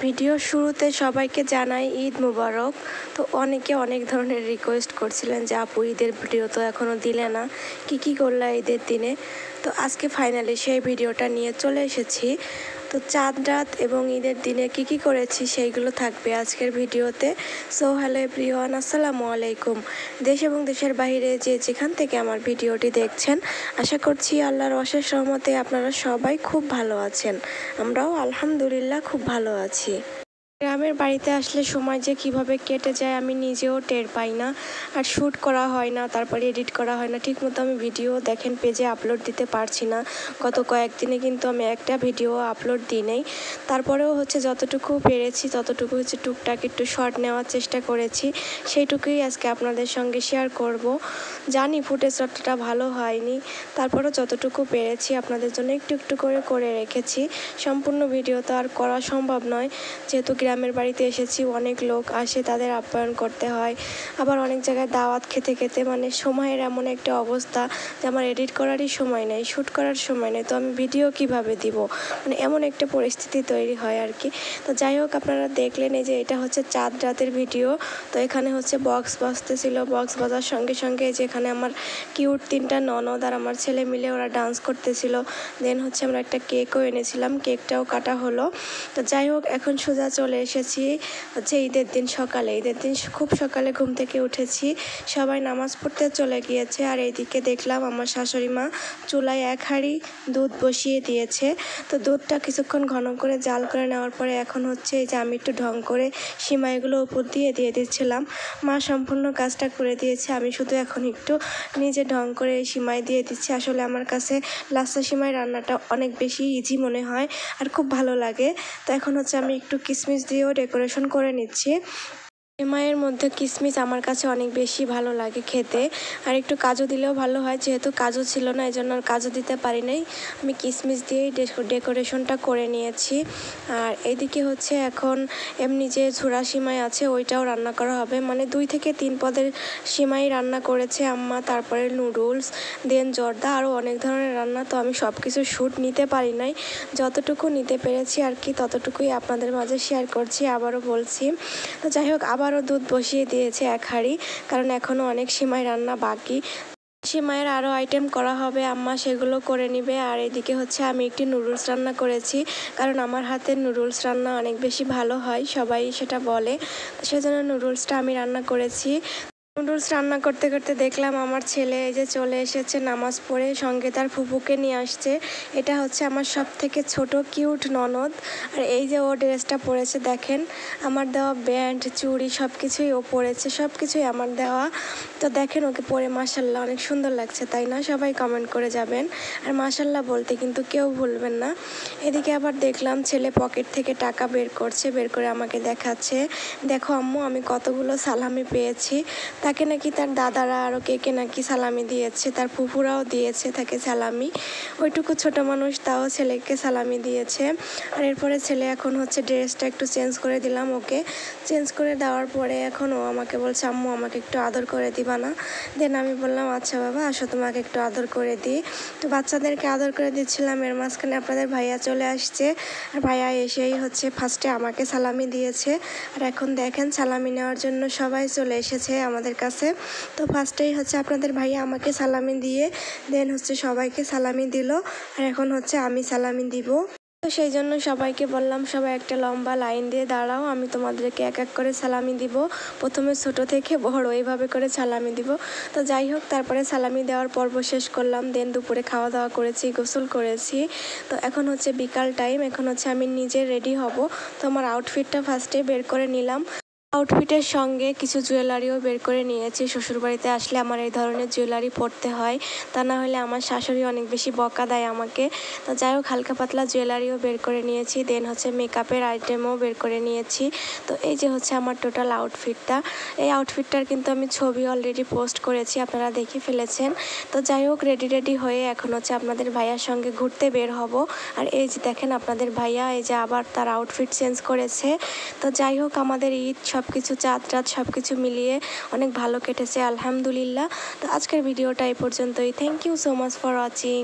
Video শুরুতে সবাইকে জানাই ঈদ মুবারক। তো অনেকে অনেক ধরনের রিকোয়েস্ট করছিলেন যে আপু ঈদের ভিডিও তো এখনও দিলে না, কি করলা ঈদের দিনে। তো আজকে ফাইনালি সেই ভিডিওটা নিয়ে চলে এসেছি। তো চাঁদ রাত এবং ঈদের দিনে কি করেছি সেইগুলো থাকবে আজকের ভিডিওতে। সো হ্যালো এভরিওয়ান, আসসালামু আলাইকুম। দেশ এবং দেশের বাইরে যে যেখান থেকে আমার ভিডিওটি দেখছেন, আশা করছি আল্লাহর অশেষ রহমতে আপনারা সবাই খুব ভালো আছেন। আমরাও আলহামদুলিল্লাহ খুব ভালো আছি। গ্রামের বাড়িতে আসলে সময় যে কিভাবে কেটে যায় আমি নিজেও টের পাই না, আর শ্যুট করা হয় না, তারপরে এডিট করা হয় না ঠিকমতো। আমি ভিডিও দেখেন পেজে আপলোড দিতে পারছি না। গত কয়েকদিনে কিন্তু আমি একটা ভিডিও আপলোড দিই নাই। তারপরেও যতটুকু পেরেছি ততটুকু টুকটাক একটু শর্ট নেওয়ার চেষ্টা করেছি, সেইটুকুই আজকে আপনাদের সঙ্গে শেয়ার করব। জানি ফুটেজ অতটা ভালো হয়নি, তারপরেও যতটুকু পেরেছি আপনাদের জন্য একটু করে রেখেছি। সম্পূর্ণ ভিডিও তো আর করা সম্ভব নয়, যেহেতু গ্রামের বাড়িতে এসেছি, অনেক লোক আসে, তাদের আপ্যায়ন করতে হয়। আবার অনেক জায়গায় দাওয়াত খেতে মানে সময়ের এমন একটা অবস্থা যে আমার এডিট করারই সময় নেই, শ্যুট করার সময় নেই। তো আমি ভিডিও কিভাবে দিব, মানে এমন একটা পরিস্থিতি তৈরি হয় আর কি। তো যাই হোক, আপনারা দেখলেন এই যে এটা চাঁদ রাতের ভিডিও। তো এখানে বক্স বাজতেছিল, বক্স বাজার সঙ্গে সঙ্গে যে এখানে আমার কিউট 3টা ননদ আর আমার ছেলে মিলে ওরা ডান্স করতেছিল। দেন আমরা একটা কেকও এনেছিলাম, কেকটাও কাটা হলো। তো যাই হোক, এখন সোজা চলে এসেছি ঈদের দিন সকালে। ঈদের দিন খুব সকালে ঘুম থেকে উঠেছি, সবাই নামাজ পড়তে চলে গিয়েছে। আর এইদিকে দেখলাম আমার শাশুড়ি মা চুলায় 1 হাঁড়ি দুধ বসিয়ে দিয়েছে। তো দুধটা কিছুক্ষণ ঘন করে জাল করে নেওয়ার পরে এখন এই যে আমি একটু ঢং করে সিমাইগুলো উপর দিয়ে দিচ্ছিলাম। মা সম্পূর্ণ কাজটা করে দিয়েছে, আমি শুধু এখন একটু নিজে ঢং করে সিমাই দিয়ে দিচ্ছি। আসলে আমার কাছে লাচ্ছা সিমাই রান্নাটা অনেক বেশি ইজি মনে হয় আর খুব ভালো লাগে। তো এখন আমি একটু কিশমিশ দিয়েও ডেকোরেশন করে নিচ্ছি। সিমাইয়ের মধ্যে কিশমিশ আমার কাছে অনেক বেশি ভালো লাগে খেতে, আর একটু কাজু দিলেও ভালো হয়। যেহেতু কাজু ছিল না, এই জন্য আর কাজু দিতে পারি নাই, আমি কিশমিশ দিয়েই ডেকোরেশনটা করে নিয়েছি। আর এইদিকে এখন এমনি যে ঝুরা সিমাই আছে ওইটাও রান্না করা হবে, মানে 2 থেকে 3 পদের সিমাই রান্না করেছে আম্মা। তারপরে নুডলস, দেন জর্দা, আরও অনেক ধরনের রান্না। তো আমি সব কিছু শ্যুট নিতে পারি নাই, যতটুকু নিতে পেরেছি আর কি ততটুকুই আপনাদের মাঝে শেয়ার করছি। আবারও বলছি, তো যাই হোক, আবারও দুধ বসিয়ে দিয়েছে 1 হাঁড়ি, কারণ এখনও অনেক সিমাই রান্না বাকি। সিমাইয়ের আরও আইটেম করা হবে, আম্মা সেগুলো করে নিবে। আর এদিকে আমি একটি নুডলস রান্না করেছি, কারণ আমার হাতের নুডলস রান্না অনেক বেশি ভালো হয়, সবাই সেটা বলে। সেজন্য নুডলসটা আমি রান্না করেছি। নুডলস রান্না করতে দেখলাম আমার ছেলে এই যে চলে এসেছে নামাজ পড়ে, সঙ্গে তার ফুপুকে নিয়ে আসছে। এটা আমার সব থেকে ছোট কিউট ননদ। আর এই যে ও ড্রেসটা পরেছে দেখেন, আমার দেওয়া ব্যান্ড চুড়ি সব কিছুই ও পরেছে, সব কিছুই আমার দেওয়া। তো দেখেন ওকে পরে মাশাল্লাহ অনেক সুন্দর লাগছে, তাই না? সবাই কমেন্ট করে যাবেন, আর মাশাল্লাহ বলতে কিন্তু কেউ ভুলবেন না। এদিকে আবার দেখলাম ছেলে পকেট থেকে টাকা বের করে আমাকে দেখাচ্ছে, দেখো আম্মু আমি কতগুলো সালামি পেয়েছি। তাকে নাকি তার দাদারা আরও কে নাকি সালামি দিয়েছে, তার ফুফুরাও দিয়েছে তাকে সালামি। ওইটুকু ছোট মানুষ, তাও ছেলেকে সালামি দিয়েছে। আর এরপরে ছেলে এখন ড্রেসটা একটু চেঞ্জ করে দিলাম ওকে। চেঞ্জ করে দেওয়ার পরে এখন ও আমাকে বলছে আম্মু আমাকে একটু আদর করে দিবা না? দেন আমি বললাম আচ্ছা বাবা আসো, তোমাকে একটু আদর করে দিই। তো বাচ্চাদেরকে আদর করে দিচ্ছিলাম, এর মাঝখানে আপনাদের ভাইয়া চলে আসছে। আর ভাইয়া এসেই ফার্স্টে আমাকে সালামি দিয়েছে। আর এখন দেখেন সালামি নেওয়ার জন্য সবাই চলে এসেছে আমাদের কাছে। তো ফার্স্টেই আপনাদের ভাইয়া আমাকে সালামি দিয়ে দেন সবাইকে সালামি দিল। আর এখন আমি সালামি দিব। তো সেই জন্য সবাইকে বললাম সবাই একটা লম্বা লাইন দিয়ে দাঁড়াও, আমি তোমাদেরকে এক করে সালামি দিব। প্রথমে ছোট থেকে বড় এইভাবে করে সালামি দিব। তো যাই হোক, তারপরে সালামি দেওয়ার পর্ব শেষ করলাম। দেন দুপুরে খাওয়া দাওয়া করেছি, গোসল করেছি। তো এখন বিকাল টাইম, এখন আমি নিজে রেডি হব। তো আমার আউটফিটটা ফার্স্টে বের করে নিলাম। আউটফিটের সঙ্গে কিছু জুয়েলারিও বের করে নিয়েছি। শ্বশুরবাড়িতে আসলে আমার এই ধরনের জুয়েলারি পরতে হয়, তা না হলে আমার শাশুড়ি অনেক বেশি বকা দেয় আমাকে। তো যাই হোক, হালকা পাতলা জুয়েলারিও বের করে নিয়েছি। দেন মেকআপের আইটেমও বের করে নিয়েছি। তো এই যে আমার টোটাল আউটফিটটা। এই আউটফিটটার কিন্তু আমি ছবি অলরেডি পোস্ট করেছি, আপনারা দেখে ফেলেছেন। তো যাই হোক, রেডি হয়ে এখন আপনাদের ভাইয়ার সঙ্গে ঘুরতে বের হব। আর এই যে দেখেন আপনাদের ভাইয়া এই যে আবার তার আউটফিট চেঞ্জ করেছে। তো যাই হোক, আমাদের ঈদ সব কিছু চাঁদ রাত সব কিছু মিলিয়ে অনেক ভালো কেটেছে আলহামদুলিল্লাহ। তো আজকের ভিডিওটা এই পর্যন্তই। Thank you so much for watching.